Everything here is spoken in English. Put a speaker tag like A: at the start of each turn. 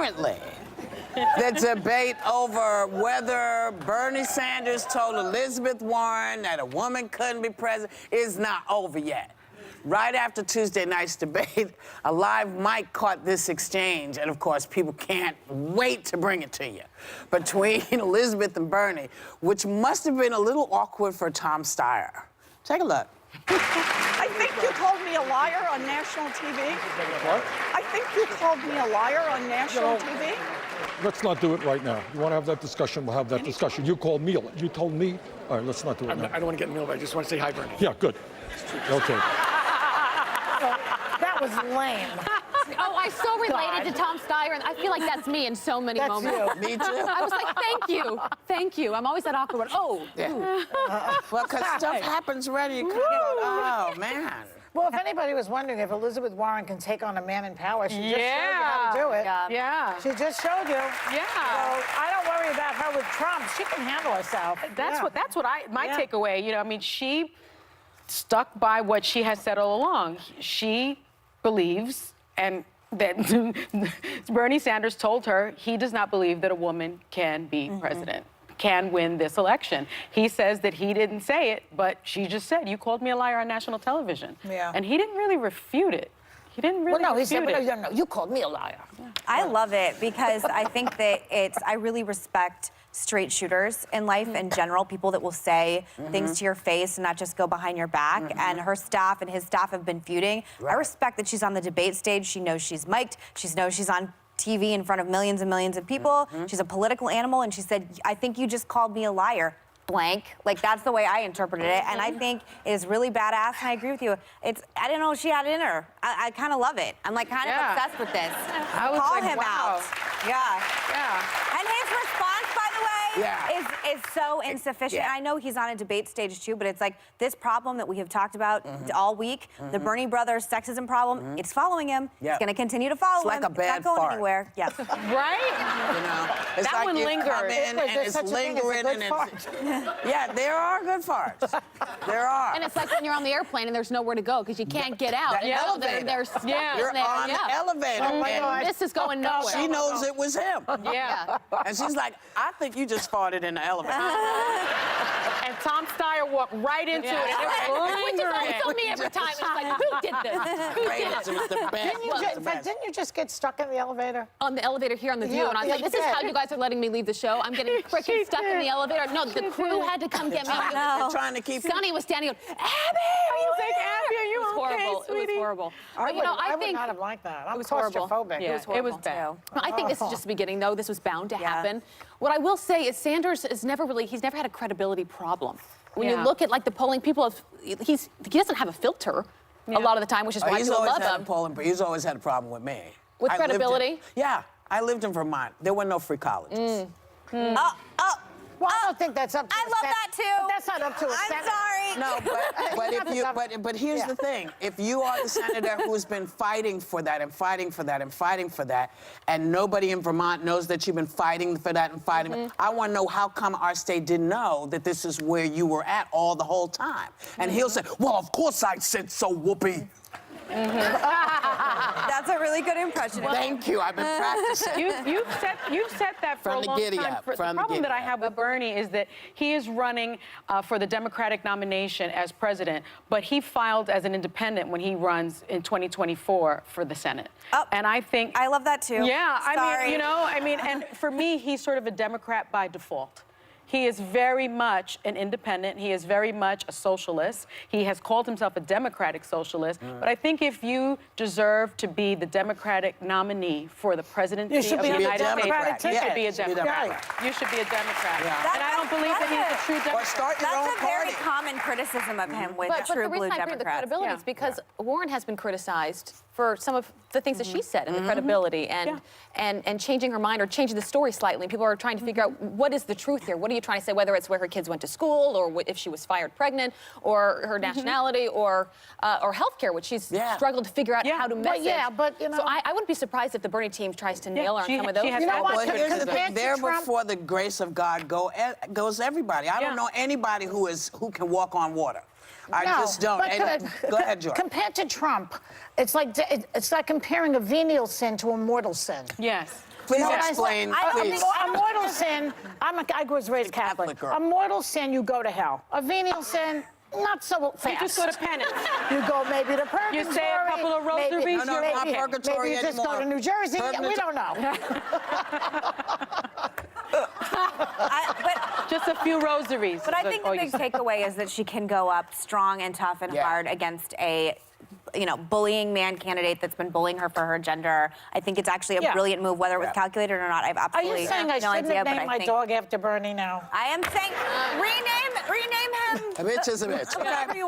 A: apparently, the debate over whether Bernie Sanders told Elizabeth Warren that a woman couldn't be president is not over yet. Right after Tuesday night's debate, a live mic caught this exchange, and of course, people can't wait to bring it to you, between Elizabeth and Bernie, which must have been a little awkward for Tom Steyer. Take a look.
B: I think you called me a liar on national TV.
C: What?
B: I think you called me a liar on national TV.
C: Let's not do it right now. You want to have that discussion, we'll have that discussion. You called me, you told me. All right, let's not do it now.
D: I don't want to get in the middle of it. I just want to say hi, Bernie.
C: Yeah, good. Okay.
E: That was lame.
F: Oh, I so related to Tom Steyer, and I feel like that's me in so many moments.
E: You.
A: Me too.
F: I was like, thank you. Thank you. I'm always that awkward one. Oh.
A: Yeah. Well, because stuff happens ready. You come out, oh, man.
E: Well, if anybody was wondering if Elizabeth Warren can take on a man in power, she just showed you how to do it.
G: Yeah.
E: She just showed you.
G: Yeah.
E: So I don't worry about her with Trump. She can handle herself.
G: That's my takeaway. You know, I mean, she stuck by what she has said all along. She believes, and that Bernie Sanders told her he does not believe that a woman can be president, can win this election. He says that he didn't say it, but she just said, you called me a liar on national television.
E: Yeah.
G: And he didn't really refute it. He didn't really
E: Well, no, he
G: refute
E: said,
G: it.
E: no, you called me a liar.
H: I love it because I think that I really respect straight shooters in life in general, people that will say things to your face and not just go behind your back. And her staff and his staff have been feuding. I respect that she's on the debate stage. She knows she's mic'd. She knows she's on TV in front of millions and millions of people. She's a political animal, and she said, I think you just called me a liar. Blank. Like, that's the way I interpreted it. And I think it is really badass, and I agree with you. I didn't know she had it in her. I kind of love it. I'm like kind of obsessed with this.
G: I was
H: Call
G: like,
H: him
G: wow.
H: out. Yeah.
G: Yeah.
H: And his response, by the way, is so insufficient.
A: Yeah.
H: I know he's on a debate stage too, but it's like this problem that we have talked about all week, the Bernie brothers sexism problem, it's following him.
A: Yeah.
H: It's going to continue to follow
A: It's
H: him.
A: like a bad
H: it's not going
A: fart.
H: anywhere. Yes.
G: Right?
A: You know, it's
G: That
A: like
G: one
A: you
G: lingered.
A: come in and it's
E: such a thing as a
A: lingering
E: good
A: and
E: fart.
A: yeah, there are good farts. There are.
F: And it's like when you're on the airplane and there's nowhere to go because you can't get out.
A: That
F: And
A: elevator.
F: they're stuck
G: Yeah.
F: in
A: You're
F: there.
A: on the elevator.
E: Oh, my
A: and
E: God.
F: This is going nowhere.
A: she knows it was him.
G: Yeah.
A: And she's like, I think you just farted in the elevator.
G: And Tom Steyer walked right into it. And it was
F: Which is
G: lingering.
F: also me every time. It's like, who did this? Who did
A: Great.
F: it?
A: It was the best. It was the best.
E: Didn't you just get stuck in the elevator?
F: On the elevator here on The View,
E: Yeah,
F: and I was like,
E: yeah,
F: this is
E: you
F: how
E: did.
F: you guys are letting me leave the show. I'm getting freaking stuck in the elevator. No, the crew had to come get me.
A: They're trying to keep
F: Sonny was standing up, Abby,
G: I was like,
F: here?"
G: Abby, are you
F: It was
G: okay,
F: horrible. It
G: sweety?
F: was horrible.
E: I
F: But, you know, I
E: would
F: think
E: not have liked that. I'm
F: it was horrible.
E: claustrophobic.
G: Yeah. It was bad.
F: I think this is just the beginning, though. This was bound to happen. What I will say is Sanders is he's never had a credibility problem. When you
G: Yeah.
F: look at like the polling, people he doesn't have a filter a lot of the time, which is why
A: He's
F: people
A: always
F: love
A: had a
F: him.
A: polling, but he's always had a problem with me.
F: With
A: I lived in-
F: credibility?
A: Yeah, I lived in Vermont. There were no free colleges.
E: Well, I don't think that's up to
H: I
E: a
H: love
E: sen-
H: that too.
E: But that's not up to a
H: I'm
E: senator.
H: sorry.
A: No, but here's the thing. If you are the senator who's been fighting for that and fighting for that and fighting for that, and nobody in Vermont knows that you've been fighting for that and fighting, I want to know how come our state didn't know that this is where you were at all the whole time. And he'll say, well, of course I said so, Whoopi.
H: That's a really good impression.
A: Thank you. I've been practicing.
G: You've said that for
A: From
G: a
A: the
G: long
A: giddy
G: time.
A: up,
G: The
A: from the
G: problem that
A: giddy
G: I have with Bernie is that he is running for the Democratic nomination as president, but he filed as an independent when he runs in 2024 for the Senate.
H: Oh,
G: and I think
H: I love that too.
G: Yeah,
H: Sorry.
G: I mean, and for me, he's sort of a Democrat by default. He is very much an independent. He is very much a socialist. He has called himself a democratic socialist. But I think if you deserve to be the Democratic nominee for the presidency
E: You should
G: of
E: be
G: the
E: a
G: United
E: Democratic
G: States, you should be a
E: ticket.
G: Democrat. You should be a Democrat.
A: Yeah.
G: And I don't believe that he's a true
A: Or
G: Democrat.
A: start your
H: That's
A: own
H: a very
A: party.
H: common criticism of him with
F: But
H: true
F: the
H: blue
F: reason I agree with the
H: Democrats.
F: credibility is because Warren has been criticized for some of the things that she said and the credibility and changing her mind or changing the story slightly. People are trying to figure out what is the truth here. What are you trying to say? Whether it's where her kids went to school or if she was fired pregnant or her nationality or healthcare, which she's struggled to figure out how to message.
E: But you know.
F: So I wouldn't be surprised if the Bernie team tries to nail her on some of those.
G: she has
E: You know what?
A: Well, here's the thing.
E: Compared to
A: There
E: Trump-
A: before the grace of God goes everybody. I don't know anybody who can walk on water. I
E: No,
A: just don't.
E: but
A: And, go ahead, George.
E: Compared to Trump, it's like comparing a venial sin to a mortal sin.
G: Yes.
A: Please
E: know what I
A: explain,
E: said?
A: please.
E: A mortal sin, I was raised Catholic.
A: Catholic girl.
E: A mortal sin, you go to hell. A venial sin, not so fast.
G: You just go to penance.
E: You go maybe to Purgatory.
G: You say a couple of rosaries,
E: maybe,
A: No, no,
E: maybe,
A: not purgatory
E: maybe you just go
A: anymore.
E: to New Jersey.
A: Purgatory.
E: We don't know.
G: Just a few rosaries.
H: But I
G: is
H: think
G: all
H: the
G: you
H: big
G: say.
H: takeaway is that she can go up strong and tough and
A: Yeah.
H: hard against a, bullying man candidate that's been bullying her for her gender. I think it's actually a
E: Yeah.
H: brilliant move, whether it was
A: Yeah.
H: calculated or not. I have
E: Are
H: absolutely
E: you saying I
H: no
E: shouldn't
H: idea.
E: have
H: But
E: named
H: I
E: my
H: think
E: dog after Bernie now?
H: I am saying rename him.
A: A bitch is a bitch.
H: Whatever you